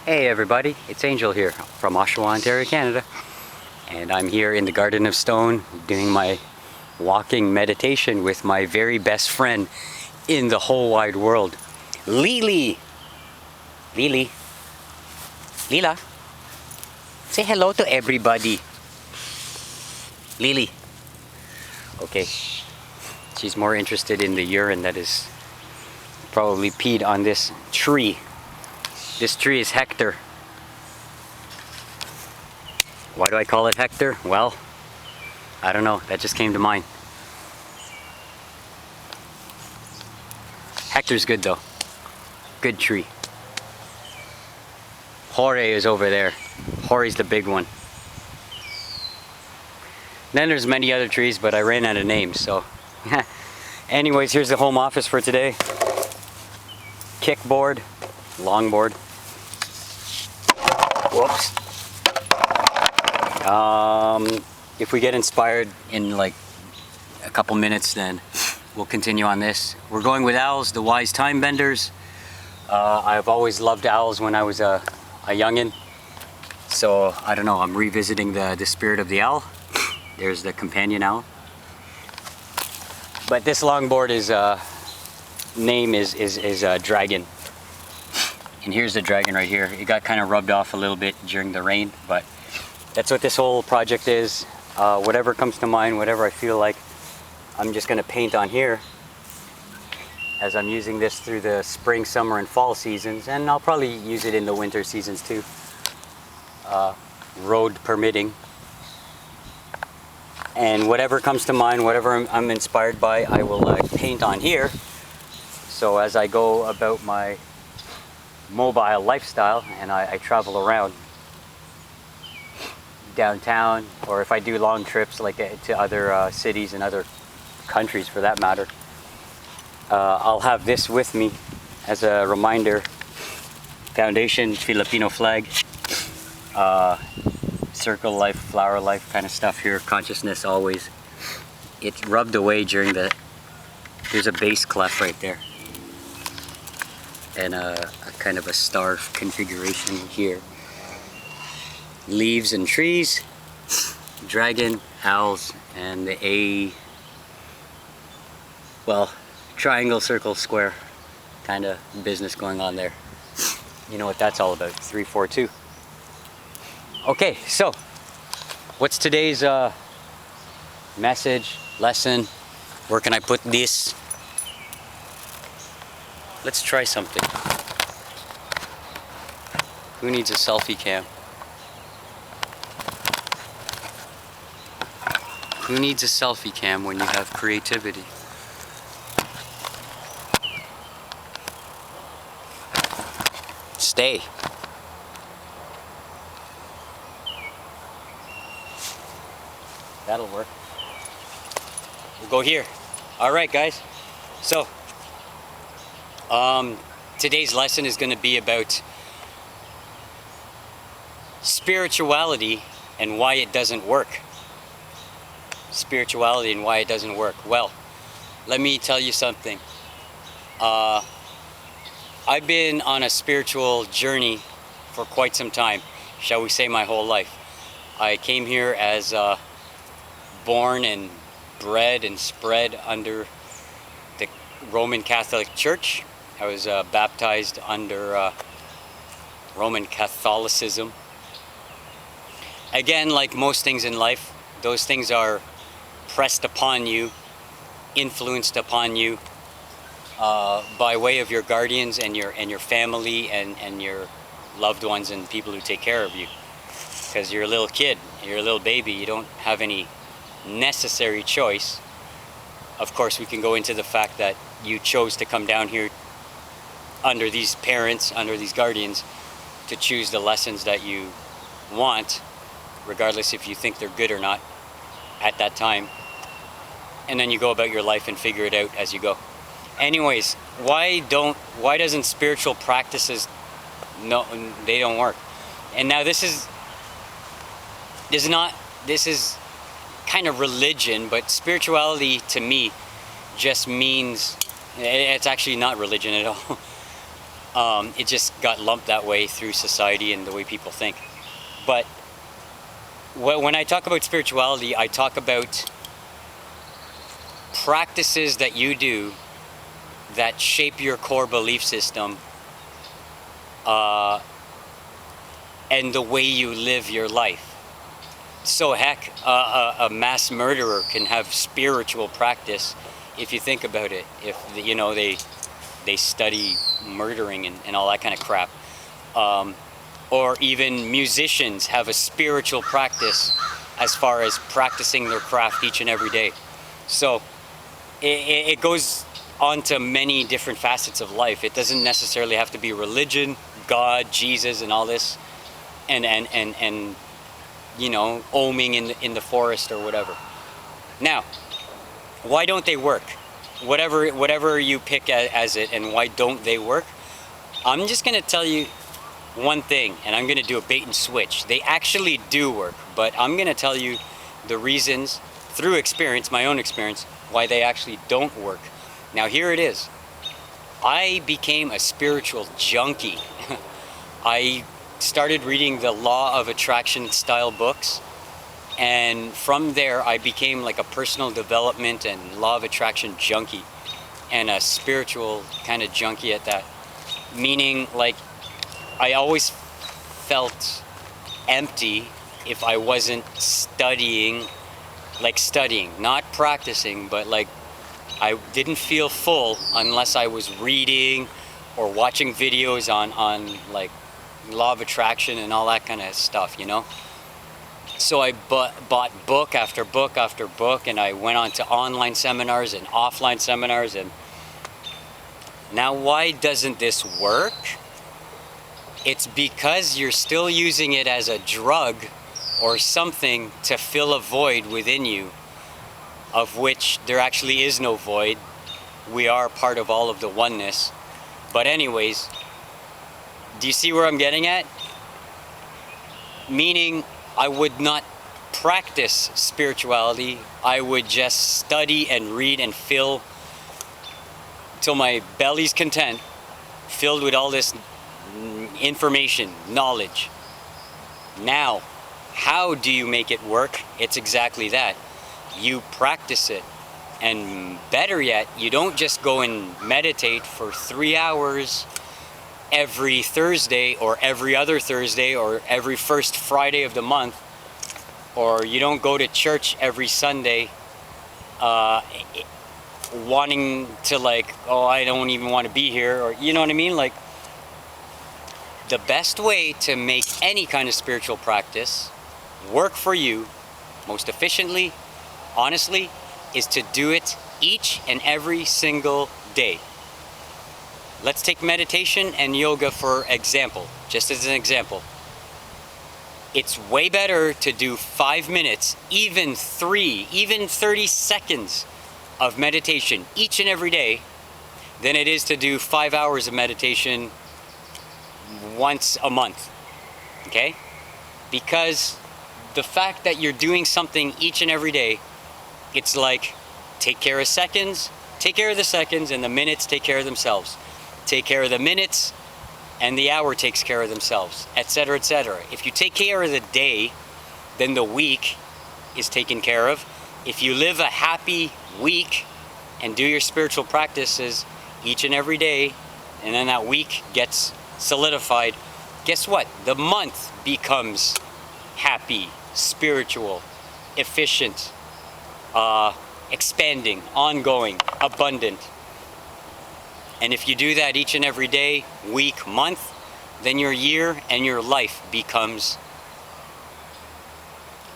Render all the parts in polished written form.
Hey everybody, it's Angel here from Oshawa, Ontario, Canada. And I'm here in the Garden of Stone doing my walking meditation with my very best friend in the whole wide world, Lily. Lily. Lila. Say hello to everybody. Lily. Okay. She's more interested in the urine that is probably peed on this tree. This tree is Hector. Why do I call it Hector? Well, I don't know. That just came to mind. Hector's good though. Good tree. Jorge is over there. Jorge's the big one. Then there's many other trees, but I ran out of names, so. Anyways, here's the home office for today. Kickboard, longboard. Whoops. If we get inspired in like a couple minutes, then we'll continue on this. We're going with owls, the wise time benders. I've always loved owls when I was a youngin'. So I don't know, I'm revisiting the spirit of the owl. There's the companion owl. But this longboard is name is Dragon. And here's the dragon right here. It got kind of rubbed off a little bit during the rain, but that's what this whole project is. Whatever comes to mind, whatever I feel like, I'm just gonna paint on here as I'm using this through the spring, summer, and fall seasons, and I'll probably use it in the winter seasons too, road permitting. And whatever comes to mind, whatever I'm inspired by, I will paint on here. So as I go about my mobile lifestyle and I travel around downtown, or if I do long trips like to other cities and other countries for that matter, I'll have this with me as a reminder. Foundation, Filipino flag, circle life, flower life kind of stuff here, consciousness always. It rubbed away during there's a bass clef right there. And a kind of a star configuration here. Leaves and trees, dragon, owls, and the triangle, circle, square kind of business going on there. You know what that's all about, 342. Okay, so what's today's message, lesson? Where can I put this? Let's try something. Who needs a selfie cam? Who needs a selfie cam when you have creativity? Stay. That'll work. We'll go here. All right, guys. So, today's lesson is going to be about spirituality and why it doesn't work. Spirituality and why it doesn't work. Well, let me tell you something. I've been on a spiritual journey for quite some time, shall we say my whole life. I came here as born and bred and spread under the Roman Catholic Church. I was baptized under Roman Catholicism. Again, like most things in life, those things are pressed upon you, influenced upon you by way of your guardians and your family and your loved ones and people who take care of you. Because you're a little kid, you're a little baby, you don't have any necessary choice. Of course, we can go into the fact that you chose to come down here under these parents, under these guardians, to choose the lessons that you want, regardless if you think they're good or not at that time. And then you go about your life and figure it out as you go. Anyways, why doesn't spiritual practices, no, they don't work? And now this is kind of religion, but spirituality to me just means, it's actually not religion at all. It just got lumped that way through society and the way people think. But when I talk about spirituality, I talk about practices that you do that shape your core belief system, and the way you live your life. So heck, a mass murderer can have spiritual practice if you think about it. If they study murdering and all that kind of crap. Or even musicians have a spiritual practice as far as practicing their craft each and every day. So it goes on to many different facets of life. It doesn't necessarily have to be religion, God, Jesus, and all this, and oming in the forest or whatever. Now, why don't they work? Whatever you pick as it, and why don't they work? I'm just gonna tell you one thing, and I'm gonna do a bait and switch. They actually do work, but I'm gonna tell you the reasons through experience, my own experience, why they actually don't work. Now here it is. I became a spiritual junkie. I started reading the law of attraction style books, and from there I became like a personal development and law of attraction junkie, and a spiritual kind of junkie at that. Meaning, like, I always felt empty if I wasn't studying, not practicing, but like I didn't feel full unless I was reading or watching videos on like law of attraction and all that kind of stuff, So I bought book after book after book, and I went on to online seminars and offline seminars. And now, why doesn't this work? It's because you're still using it as a drug or something to fill a void within you, of which there actually is no void. We are part of all of the oneness. But anyways, do you see where I'm getting at? Meaning, I would not practice spirituality. I would just study and read and fill till my belly's content, filled with all this information, knowledge. Now, how do you make it work? It's exactly that. You practice it. And better yet, you don't just go and meditate for 3 hours every Thursday or every other Thursday or every first Friday of the month, or you don't go to church every Sunday wanting to I don't even want to be here, or you know what I mean? Like, the best way to make any kind of spiritual practice work for you most efficiently, honestly, is to do it each and every single day. Let's take meditation and yoga for example, just as an example. It's way better to do 5 minutes, even 3, even 30 seconds of meditation each and every day than it is to do 5 hours of meditation once a month, okay? Because the fact that you're doing something each and every day, it's like, take care of the seconds, and the minutes take care of themselves. Take care of the minutes, and the hour takes care of themselves, etc., etc. If you take care of the day, then the week is taken care of. If you live a happy week and do your spiritual practices each and every day, and then that week gets solidified, guess what? The month becomes happy, spiritual, efficient, expanding, ongoing, abundant. And if you do that each and every day, week, month, then your year and your life becomes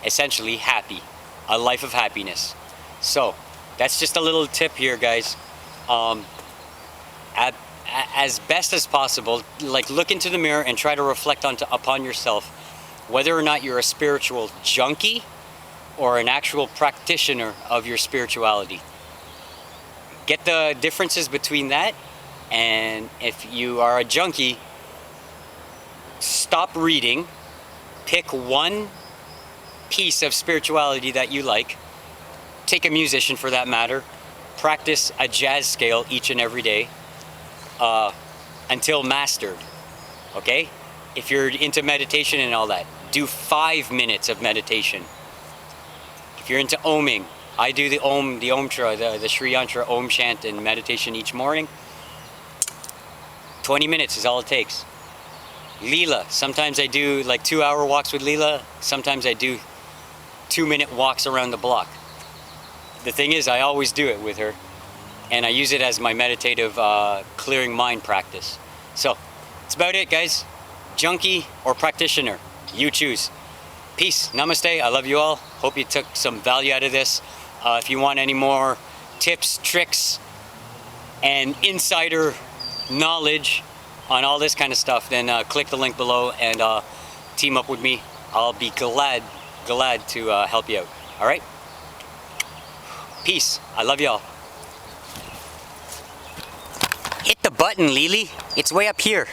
essentially happy, a life of happiness. So that's just a little tip here, guys. As best as possible, look into the mirror and try to reflect upon yourself, whether or not you're a spiritual junkie or an actual practitioner of your spirituality. Get the differences between that, and if you are a junkie, stop reading, pick one piece of spirituality that you like, take a musician for that matter, practice a jazz scale each and every day, until mastered. Okay? If you're into meditation and all that, do 5 minutes of meditation. If you're into oming, I do the Omtra, the Sri Yantra Om chant and meditation each morning. 20 minutes is all it takes. Leela, sometimes I do like 2-hour walks with Leela. Sometimes I do 2-minute walks around the block. The thing is, I always do it with her, and I use it as my meditative clearing mind practice. So, that's about it, guys. Junkie or practitioner, you choose. Peace, namaste, I love you all. Hope you took some value out of this. If you want any more tips, tricks, and insider knowledge on all this kind of stuff, then click the link below and team up with me. I'll be glad to help you out. All right? Peace. I love y'all. Hit the button, Lily. It's way up here.